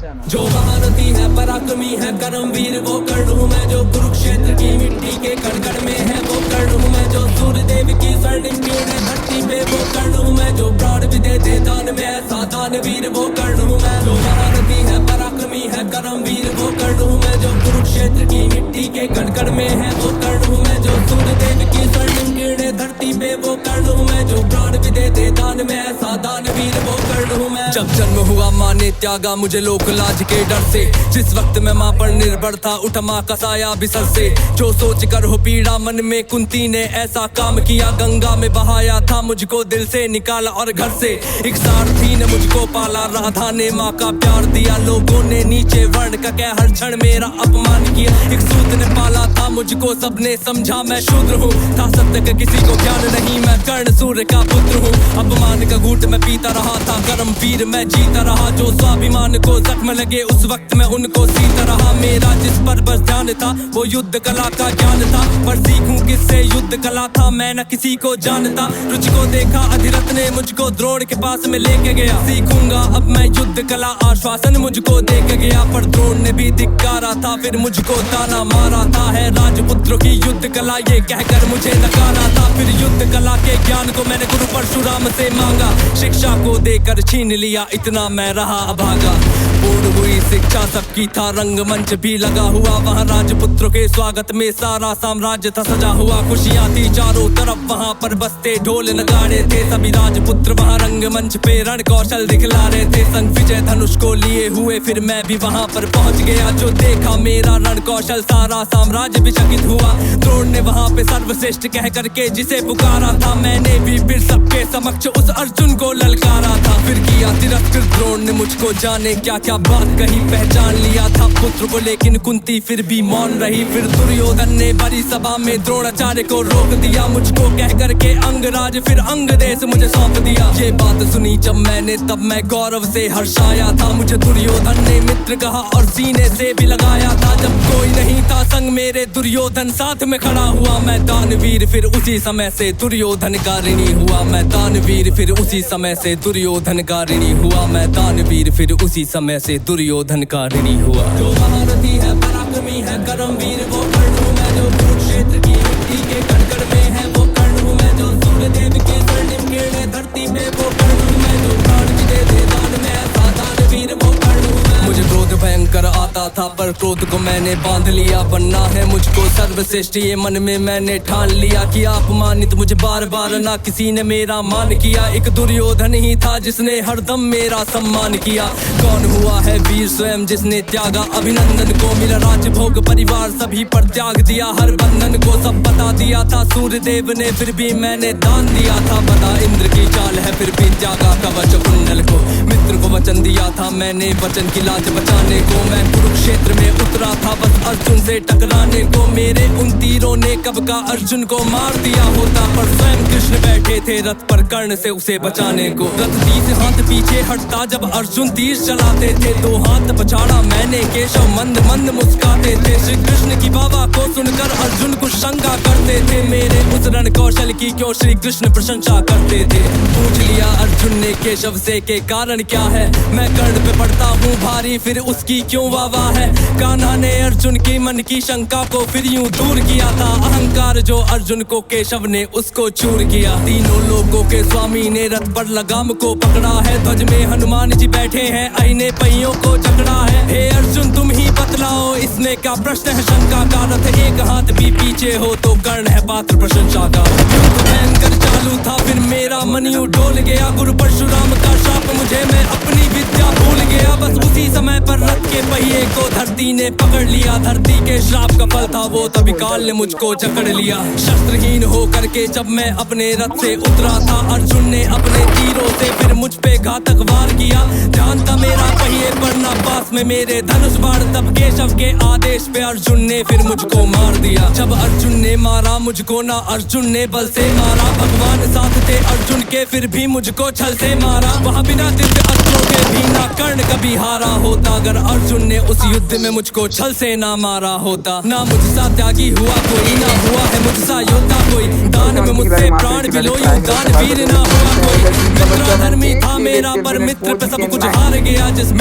जो महारथी है पराक्रमी है कर्मवीर वो कर्ण हूँ मैं, जो कुरुक्षेत्र की मिट्टी के कण में है वो कर्ण हूँ मैं, जो सूर्यदेव की स्वर्णिम किरणें धरती पे वो कर्ण हूँ मैं, जो प्राण भी देते दान में ऐसा दानवीर वो कर्ण हूँ मैं। जो महारथी है पराक्रमी है कर्मवीर वो कर्ण हूँ मैं, जो कुरुक्षेत्र की मिट्टी के कण में है वो कर्ण हूँ मैं, जो सूर्यदेव की स्वर्णिम किरणें धरती पे वो कर्ण हूँ मैं, जो प्राण भी देते दान में ऐसा दानवीर वो कर्ण हूँ मैं। जब जन्म हुआ माँ ने त्यागा मुझे लोक लाज के डर से, जिस वक्त मैं माँ पर निर्भर था उठा माँ का साया बिसर से, जो सोच कर हो पीड़ा मन में कुंती ने ऐसा काम किया, गंगा में बहाया था मुझको दिल से निकाला और घर से एक सारथी ने मुझको पाला, राधा ने माँ का प्यार दिया, लोगों ने नीचे वर्ण का कह हर क्षण मेरा अपमान किया, एक सूत ने पाला था मुझको सबने समझा मैं शूद्र हूँ, था सत्य का किसी को ज्ञान नहीं मैं कर्ण सूर्य का पुत्र हूँ, अपमान का घूंट मैं पीता रहा था कर्म वीर मैं जीता रहा, जो स्वाभिमान को जख्म लगे उस वक्त मैं उनको सीता रहा, मेरा जिस पर बस ध्यान था वो युद्ध कला का ज्ञान था, पर सीखूं किससे युद्ध कला था मैं न किसी को जानता, रुचि को देखा अधिरथ ने मुझको द्रोण के पास में लेके गया, सीखूंगा अब मैं युद्ध कला आश्वासन मुझको दे के गया, पर द्रोण ने भी धिक्कारा था फिर मुझको ताना मारा था, है राजपुत्रों की युद्ध कला ये कहकर मुझे नकारा था, फिर युद्ध कला के ज्ञान को मैंने गुरु परशुराम से मांगा, शिक्षा को देकर छीन लिया इतना मैं रहा अभागा, पूर्ण हुई शिक्षा सबकी था रंगमंच भी लगा हुआ, वहाँ राजपुत्रों के स्वागत में सारा साम्राज्य था सजा हुआ, खुशियाँ थी चारों तरफ वहाँ पर बसते ढोल नगाड़े थे, सभी राजपुत्र वहाँ रंगमंच पे रण कौशल दिखला रहे थे, संग विजय धनुष को लिए हुए फिर मैं भी वहाँ पर पहुँच गया, जो देखा मेरा रण कौशल सारा साम्राज्य भी चकित हुआ, द्रोण ने वहाँ पे सर्वश्रेष्ठ कह करके जिसे पुकारा था, मैंने भी फिर सबके समक्ष उस अर्जुन को ललकारा था, फिर किया तिरस्कृत द्रोण ने मुझको जाने क्या क्या बात कही, पहचान लिया था पुत्र को लेकिन कुंती फिर भी मौन रही, फिर दुर्योधन ने बड़ी सभा में द्रोणाचार्य को रोक दिया, मुझको कह करके अंगराज फिर अंग देश मुझे सौंप दिया, ये बात सुनी जब मैंने तब मैं गौरव से हर्षाया था, मुझे दुर्योधन ने मित्र कहा और सीने से भी लगाया था, जब कोई नहीं था संग मेरे दुर्योधन साथ में खड़ा हुआ, मैं दानवीर फिर उसी समय से दुर्योधन का ऋणी हुआ, मैं दानवीर फिर उसी समय से दुर्योधन का ऋणी हुआ, मैं दानवीर फिर उसी समय से दुर्योधन का ऋणी हुआ। जो महारथी है पराक्रमी है कर्मवीर वो कर्ण हूँ मैं, जो कुरुक्षेत्र की मिट्टी के कण में है वो कर्ण हूँ मैं, जो सूर्यदेव की स्वर्णिम किरणें धरती पे वो कर्ण हूँ मैं, जो प्राण भी देते दान में ऐसा दानवीर वो कर्ण हूँ मैं। मुझे क्रोध भयंकर आता था पर क्रोध को मैंने बांध लिया, बनना है मुझको सर्वश्रेष्ठ ये मन में मैंने ठान लिया, कि अपमानित मुझे बार बार ना किसी ने मेरा मान किया, एक दुर्योधन ही था जिसने हरदम मेरा सम्मान किया, कौन हुआ है वीर स्वयं जिसने त्यागा अभिनंदन को, मेरा राजभोग परिवार सभी पर त्याग दिया, हर बंधन को सब बता दिया था सूर्यदेव ने फिर भी मैंने दान दिया था, बता इंद्र की चाल है फिर भी त्यागा कवच कुंडल को, मित्र को वचन दिया था मैंने वचन की लाज बचाने को, मैं कुरुक्षेत्र में उतरा था बस अर्जुन से टकराने को, मेरे उन तीरों ने कब का अर्जुन को मार दिया होता, पर स्वयं कृष्ण बैठे थे रथ पर कर्ण से उसे बचाने को, रथ 30 हाथ पीछे हटता जब अर्जुन तीर चलाते थे, 2 हाथ पछाड़ा मैंने केशव मंद मंद मुस्काते थे, श्री कृष्ण की बाबा को सुनकर अर्जुन कुछ शंका करते थे, मेरे उस रण कौशल की क्यों श्री कृष्ण प्रशंसा करते थे, पूछ लिया अर्जुन ने केशव से के कारण क्या है, मैं कर्ण पे पड़ता हूँ भारी फिर उसकी क्यों वाह है, कान्हा ने अर्जुन की मन की शंका को फिर यूं दूर किया था, अहंकार जो अर्जुन को केशव ने उसको चूर किया, तीनों लोगों के स्वामी ने रथ पर लगाम को पकड़ा है, ध्वज में हनुमान जी बैठे हैं अहिने पहियों को जकड़ा है, हे अर्जुन तुम ही बतलाओ इसमें क्या प्रश्न है शंका का, रथ एक हाथ भी पीछे हो तो कर्ण है पात्र प्रशंसा का, युद्ध भयंकर चालू था फिर मेरा मन यूं डोल गया, गुरु परशुराम का शाप मुझे मैं अपनी विद्या भूल गया, बस उसी समय पर रथ के पहिए को धरती ने पकड़ लिया, धरती के श्राप का फल था वो तभी काल ने मुझको जकड़ लिया, शस्त्रहीन हो करके जब मैं अपने रथ से उतरा था, अर्जुन ने अपने तीरों से फिर मुझ पे घातक वार किया, ध्यान था मेरा पहिए पर ना पास में मेरे धनुष बाण, तब केशव के आदेश पे अर्जुन ने फिर मुझको मार दिया, जब अर्जुन ने मारा मुझको ना अर्जुन ने बल से मारा, भगवान साथ थे अर्जुन के फिर भी मुझको छल से मारा, वहाँ बिना दिव्य अस्त्रों के भी ना कर्ण कभी हारा होता, अगर अर्जुन ने उस युद्ध में मुझको छल से ना मारा होता, ना मुझसा त्यागी हुआ कोई ना हुआ है मुझसा योद्धा कोई, दान में मुझसे प्राण भी लो यूं दानवीर ना हुआ कोई, मित्र धर्मी था मेरा पर मित्र पे सब कुछ हार गया, जिस